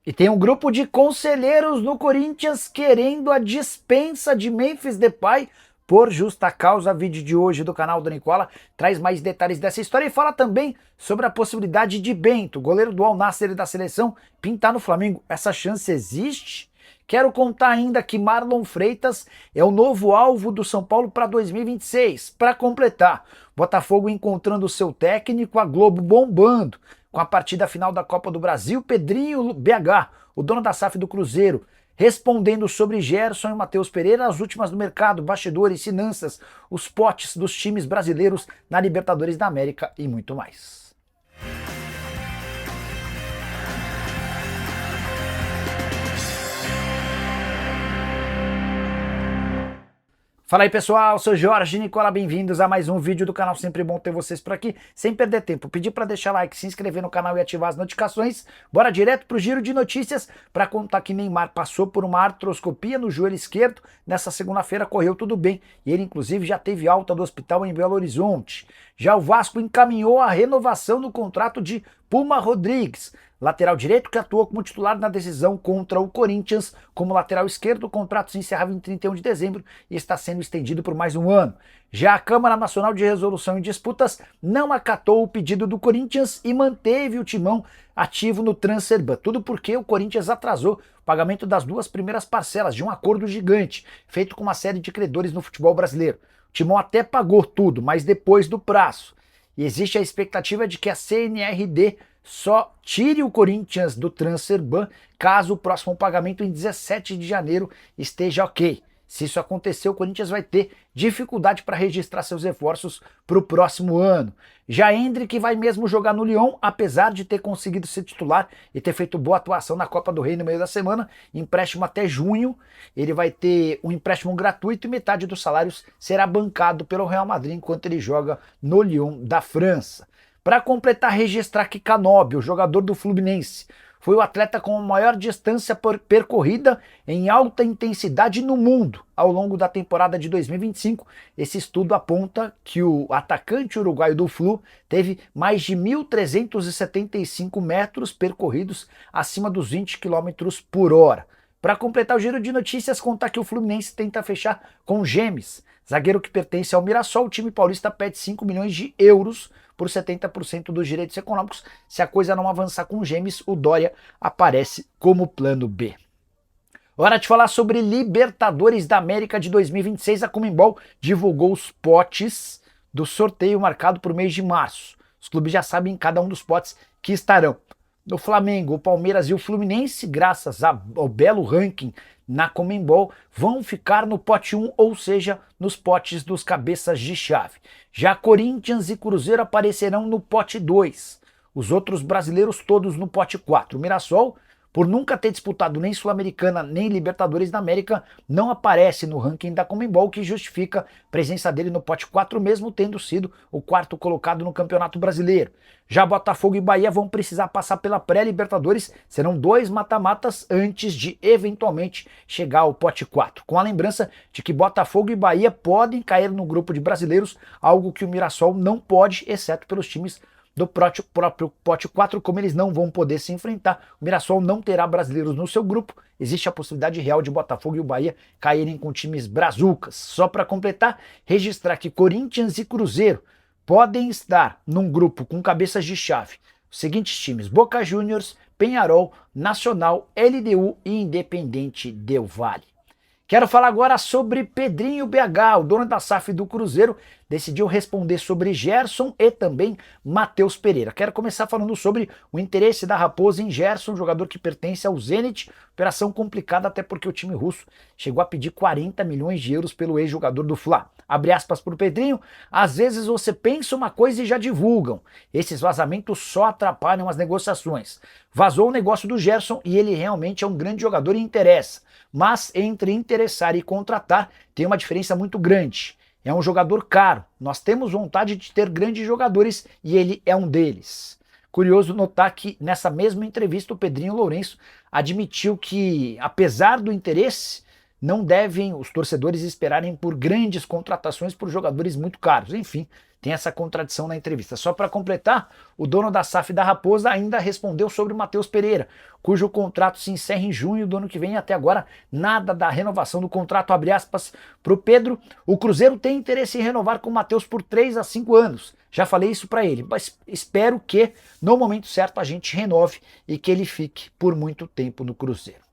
E tem um grupo de conselheiros no Corinthians querendo a dispensa de Memphis Depay por justa causa. Vídeo de hoje do canal do Nicola traz mais detalhes dessa história e fala também sobre a possibilidade de Bento, goleiro do Al Nassr da seleção, pintar no Flamengo. Essa chance existe? Quero contar ainda que Marlon Freitas é o novo alvo do São Paulo para 2026. Para completar, Botafogo encontrando seu técnico, a Globo bombando. Com a partida final da Copa do Brasil, Pedrinho BH, o dono da SAF do Cruzeiro, respondendo sobre Gerson e Matheus Pereira, as últimas do mercado, bastidores, finanças, os potes dos times brasileiros na Libertadores da América e muito mais. Fala aí pessoal, sou Jorge Nicola, bem-vindos a mais um vídeo do canal, sempre bom ter vocês por aqui. Sem perder tempo, pedir para deixar like, se inscrever no canal e ativar as notificações. Bora direto pro giro de notícias para contar que Neymar passou por uma artroscopia no joelho esquerdo. Nessa segunda-feira correu tudo bem e ele inclusive já teve alta do hospital em Belo Horizonte. Já o Vasco encaminhou a renovação do contrato de Puma Rodrigues, lateral direito que atuou como titular na decisão contra o Corinthians. Como lateral esquerdo, o contrato se encerrava em 31 de dezembro e está sendo estendido por mais um ano. Já a Câmara Nacional de Resolução em Disputas não acatou o pedido do Corinthians e manteve o timão ativo no transfer ban. Tudo porque o Corinthians atrasou o pagamento das duas primeiras parcelas de um acordo gigante feito com uma série de credores no futebol brasileiro. O timão até pagou tudo, mas depois do prazo. E existe a expectativa de que a CNRD só tire o Corinthians do transfer ban caso o próximo pagamento em 17 de janeiro esteja ok. Se isso acontecer, o Corinthians vai ter dificuldade para registrar seus reforços para o próximo ano. Já Endrick vai mesmo jogar no Lyon, apesar de ter conseguido ser titular e ter feito boa atuação na Copa do Rei no meio da semana, empréstimo até junho. Ele vai ter um empréstimo gratuito e metade dos salários será bancado pelo Real Madrid enquanto ele joga no Lyon da França. Para completar, registrar que Canóbio, o jogador do Fluminense, foi o atleta com a maior distância percorrida em alta intensidade no mundo ao longo da temporada de 2025. Esse estudo aponta que o atacante uruguaio do Flu teve mais de 1.375 metros percorridos acima dos 20 km por hora. Para completar o giro de notícias, contar que o Fluminense tenta fechar com Gemes, zagueiro que pertence ao Mirassol. O time paulista pede 5 milhões de euros por 70% dos direitos econômicos. Se a coisa não avançar com Gemes, o Dória aparece como plano B. Hora de falar sobre Libertadores da América de 2026. A Conmebol divulgou os potes do sorteio marcado para o mês de março. Os clubes já sabem cada um dos potes que estarão. No Flamengo, o Palmeiras e o Fluminense, graças ao belo ranking na Conmebol, vão ficar no pote 1, ou seja, nos potes dos cabeças de chave. Já Corinthians e Cruzeiro aparecerão no pote 2. Os outros brasileiros todos no pote 4. O Mirassol, por nunca ter disputado nem Sul-Americana nem Libertadores da América, não aparece no ranking da Conmebol, que justifica a presença dele no pote 4, mesmo tendo sido o quarto colocado no Campeonato Brasileiro. Já Botafogo e Bahia vão precisar passar pela pré-Libertadores, serão 2 mata-matas antes de eventualmente chegar ao pote 4, com a lembrança de que Botafogo e Bahia podem cair no grupo de brasileiros, algo que o Mirassol não pode, exceto pelos times do próprio pote 4, como eles não vão poder se enfrentar. O Mirassol não terá brasileiros no seu grupo, existe a possibilidade real de Botafogo e o Bahia caírem com times brazucas. Só para completar, registrar que Corinthians e Cruzeiro podem estar num grupo com cabeças de chave. Os seguintes times: Boca Juniors, Peñarol, Nacional, LDU e Independente Del Valle. Quero falar agora sobre Pedrinho BH, o dono da SAF do Cruzeiro, decidiu responder sobre Gerson e também Matheus Pereira. Quero começar falando sobre o interesse da Raposa em Gerson, jogador que pertence ao Zenit. Operação complicada até porque o time russo chegou a pedir 40 milhões de euros pelo ex-jogador do Fla. Abre aspas para o Pedrinho: às vezes você pensa uma coisa e já divulgam. Esses vazamentos só atrapalham as negociações. Vazou o negócio do Gerson e ele realmente é um grande jogador e interessa. Mas entre interessar e contratar tem uma diferença muito grande. É um jogador caro. Nós temos vontade de ter grandes jogadores e ele é um deles. Curioso notar que nessa mesma entrevista o Pedrinho Lourenço admitiu que, apesar do interesse, não devem os torcedores esperarem por grandes contratações por jogadores muito caros. Enfim, Tem essa contradição na entrevista. Só para completar, o dono da SAF da Raposa ainda respondeu sobre o Matheus Pereira, cujo contrato se encerra em junho do ano que vem. Até agora, nada da renovação do contrato, abre aspas, para o Pedro. O Cruzeiro tem interesse em renovar com o Matheus por 3 a 5 anos. Já falei isso para ele, mas espero que no momento certo a gente renove e que ele fique por muito tempo no Cruzeiro.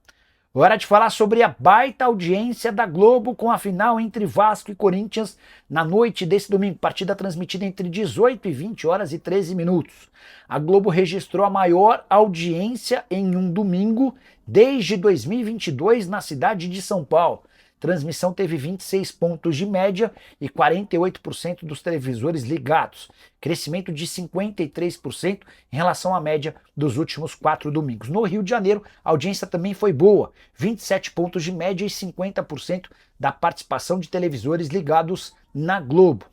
Hora de falar sobre a baita audiência da Globo com a final entre Vasco e Corinthians na noite desse domingo, partida transmitida entre 18 e 20 horas e 13 minutos. A Globo registrou a maior audiência em um domingo desde 2022 na cidade de São Paulo. Transmissão teve 26 pontos de média e 48% dos televisores ligados, crescimento de 53% em relação à média dos últimos 4 domingos. No Rio de Janeiro, a audiência também foi boa, 27 pontos de média e 50% da participação de televisores ligados na Globo.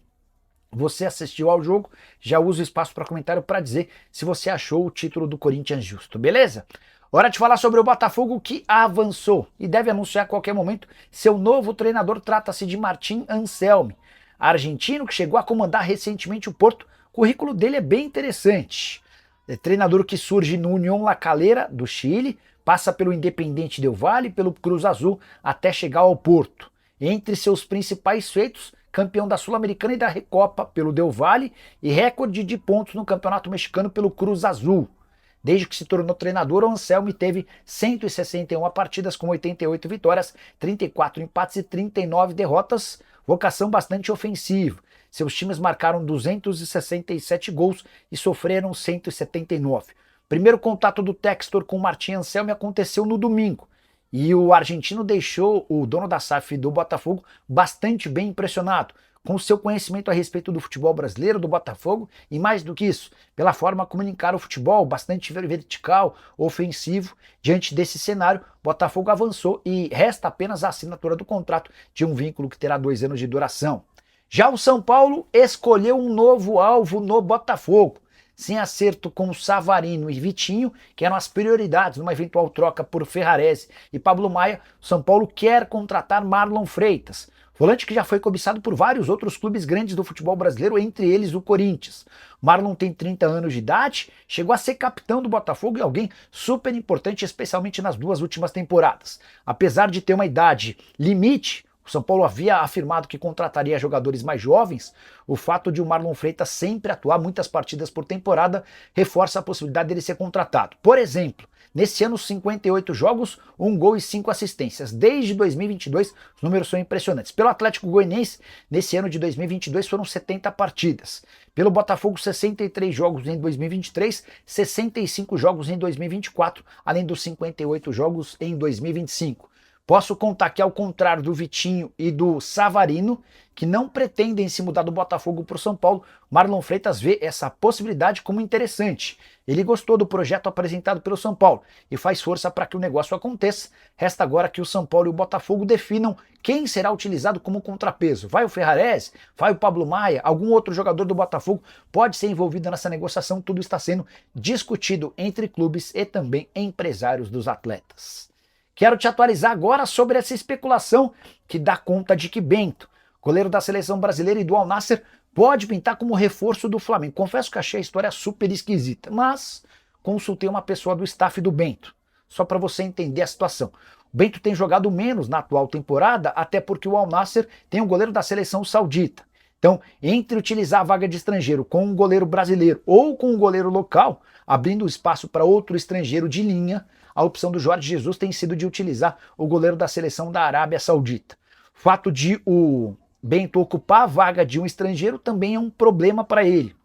Você assistiu ao jogo, já usa o espaço para comentário para dizer se você achou o título do Corinthians justo, beleza? Hora de falar sobre o Botafogo, que avançou e deve anunciar a qualquer momento seu novo treinador. Trata-se de Martin Anselmi, argentino que chegou a comandar recentemente o Porto. O currículo dele é bem interessante. É treinador que surge no Unión La Calera, do Chile, passa pelo Independiente Del Valle, pelo Cruz Azul, até chegar ao Porto. Entre seus principais feitos, campeão da Sul-Americana e da Recopa pelo Del Valle e recorde de pontos no Campeonato Mexicano pelo Cruz Azul. Desde que se tornou treinador, o Anselmi teve 161 partidas com 88 vitórias, 34 empates e 39 derrotas, vocação bastante ofensiva. Seus times marcaram 267 gols e sofreram 179. Primeiro contato do Textor com o Martin Anselmi aconteceu no domingo, e o argentino deixou o dono da SAF do Botafogo bastante bem impressionado, com seu conhecimento a respeito do futebol brasileiro, do Botafogo, e mais do que isso, pela forma como encara o futebol, bastante vertical, ofensivo. Diante desse cenário, Botafogo avançou e resta apenas a assinatura do contrato de um vínculo que terá 2 anos de duração. Já o São Paulo escolheu um novo alvo no Botafogo. Sem acerto com Savarino e Vitinho, que eram as prioridades numa eventual troca por Ferrarese e Pablo Maia, o São Paulo quer contratar Marlon Freitas, volante que já foi cobiçado por vários outros clubes grandes do futebol brasileiro, entre eles o Corinthians. Marlon tem 30 anos de idade, chegou a ser capitão do Botafogo e alguém super importante, especialmente nas 2 últimas temporadas. Apesar de ter uma idade limite, o São Paulo havia afirmado que contrataria jogadores mais jovens. O fato de o Marlon Freitas sempre atuar muitas partidas por temporada reforça a possibilidade dele ser contratado. Por exemplo, nesse ano, 58 jogos, 1 gol e 5 assistências. Desde 2022, os números são impressionantes. Pelo Atlético Goianiense, nesse ano de 2022, foram 70 partidas. Pelo Botafogo, 63 jogos em 2023, 65 jogos em 2024, além dos 58 jogos em 2025. Posso contar que, ao contrário do Vitinho e do Savarino, que não pretendem se mudar do Botafogo para o São Paulo, Marlon Freitas vê essa possibilidade como interessante. Ele gostou do projeto apresentado pelo São Paulo e faz força para que o negócio aconteça. Resta agora que o São Paulo e o Botafogo definam quem será utilizado como contrapeso. Vai o Ferrarese? Vai o Pablo Maia? Algum outro jogador do Botafogo pode ser envolvido nessa negociação? Tudo está sendo discutido entre clubes e também empresários dos atletas. Quero te atualizar agora sobre essa especulação que dá conta de que Bento, goleiro da seleção brasileira e do Al Nassr, pode pintar como reforço do Flamengo. Confesso que achei a história super esquisita, mas consultei uma pessoa do staff do Bento, só para você entender a situação. O Bento tem jogado menos na atual temporada, até porque o Al Nassr tem um goleiro da seleção saudita. Então, entre utilizar a vaga de estrangeiro com um goleiro brasileiro ou com um goleiro local, abrindo espaço para outro estrangeiro de linha, a opção do Jorge Jesus tem sido de utilizar o goleiro da seleção da Arábia Saudita. O fato de o Bento ocupar a vaga de um estrangeiro também é um problema para ele.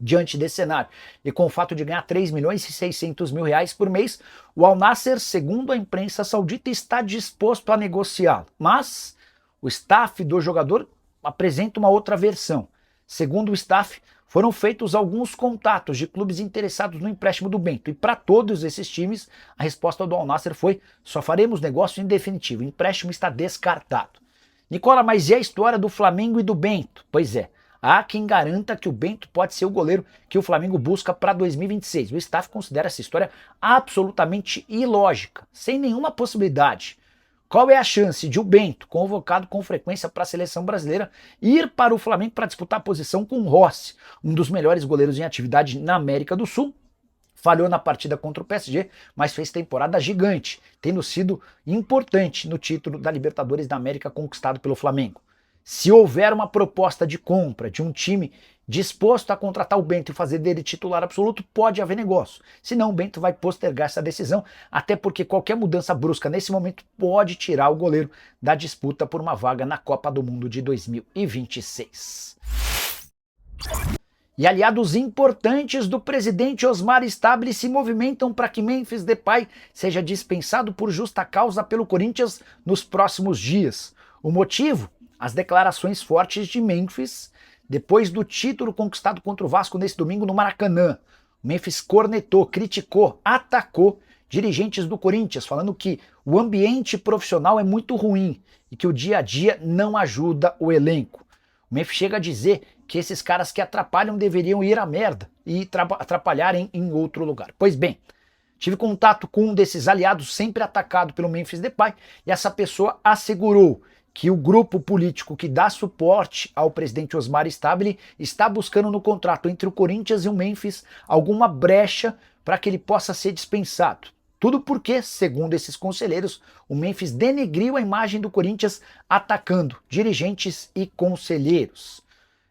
Diante desse cenário, e com o fato de ganhar 3 milhões e 600 mil reais por mês, o Al Nassr, segundo a imprensa saudita, está disposto a negociá-lo. Mas o staff do jogador apresenta uma outra versão. Segundo o staff, foram feitos alguns contatos de clubes interessados no empréstimo do Bento. E para todos esses times, a resposta do Al Nassr foi: só faremos negócio em definitivo, o empréstimo está descartado. Nicola, mas e a história do Flamengo e do Bento? Pois é, há quem garanta que o Bento pode ser o goleiro que o Flamengo busca para 2026. O staff considera essa história absolutamente ilógica, sem nenhuma possibilidade. Qual é a chance de o Bento, convocado com frequência para a seleção brasileira, ir para o Flamengo para disputar a posição com o Rossi, um dos melhores goleiros em atividade na América do Sul? Falhou na partida contra o PSG, mas fez temporada gigante, tendo sido importante no título da Libertadores da América conquistado pelo Flamengo. Se houver uma proposta de compra de um time disposto a contratar o Bento e fazer dele titular absoluto, pode haver negócio. Senão o Bento vai postergar essa decisão, até porque qualquer mudança brusca nesse momento pode tirar o goleiro da disputa por uma vaga na Copa do Mundo de 2026. E aliados importantes do presidente Osmar Stabile se movimentam para que Memphis Depay seja dispensado por justa causa pelo Corinthians nos próximos dias. O motivo? As declarações fortes de Memphis depois do título conquistado contra o Vasco nesse domingo no Maracanã. O Memphis cornetou, criticou, atacou dirigentes do Corinthians, falando que o ambiente profissional é muito ruim e que o dia a dia não ajuda o elenco. O Memphis chega a dizer que esses caras que atrapalham deveriam ir à merda e atrapalharem em outro lugar. Pois bem, tive contato com um desses aliados sempre atacado pelo Memphis Depay e essa pessoa assegurou que o grupo político que dá suporte ao presidente Osmar Stabile está buscando no contrato entre o Corinthians e o Memphis alguma brecha para que ele possa ser dispensado. Tudo porque, segundo esses conselheiros, o Memphis denegriu a imagem do Corinthians atacando dirigentes e conselheiros.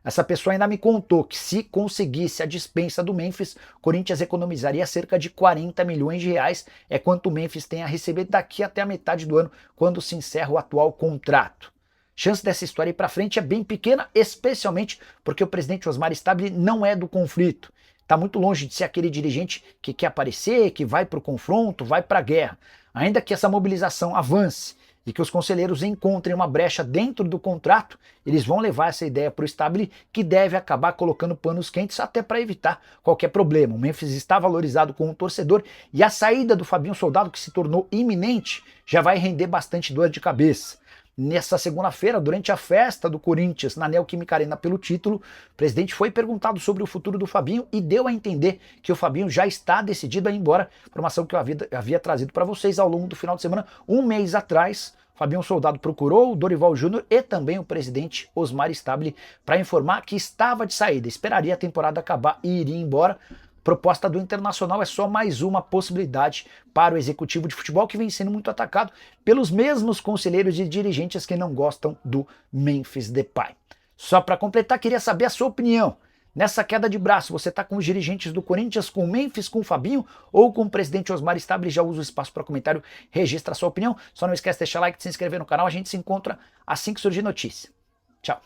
Essa pessoa ainda me contou que se conseguisse a dispensa do Memphis, o Corinthians economizaria cerca de 40 milhões de reais, é quanto o Memphis tem a receber daqui até a metade do ano, quando se encerra o atual contrato. Chance dessa história ir para frente é bem pequena, especialmente porque o presidente Osmar Stabile não é do conflito. Está muito longe de ser aquele dirigente que quer aparecer, que vai para o confronto, vai para a guerra. Ainda que essa mobilização avance e que os conselheiros encontrem uma brecha dentro do contrato, eles vão levar essa ideia para o Stabile, que deve acabar colocando panos quentes até para evitar qualquer problema. O Memphis está valorizado como torcedor e a saída do Fabinho Soldado, que se tornou iminente, já vai render bastante dor de cabeça. Nessa segunda-feira, durante a festa do Corinthians na Neoquímica Arena pelo título, o presidente foi perguntado sobre o futuro do Fabinho e deu a entender que o Fabinho já está decidido a ir embora, informação que eu havia trazido para vocês ao longo do final de semana. Um mês atrás, Fabinho Soldado procurou o Dorival Júnior e também o presidente Osmar Stabile para informar que estava de saída, esperaria a temporada acabar e iria embora. Proposta do Internacional é só mais uma possibilidade para o executivo de futebol, que vem sendo muito atacado pelos mesmos conselheiros e dirigentes que não gostam do Memphis Depay. Só para completar, queria saber a sua opinião. Nessa queda de braço, você está com os dirigentes do Corinthians, com o Memphis, com o Fabinho ou com o presidente Osmar Stabile? Já usa o espaço para comentário, registra a sua opinião. Só não esquece de deixar like, de se inscrever no canal. A gente se encontra assim que surgir notícia. Tchau.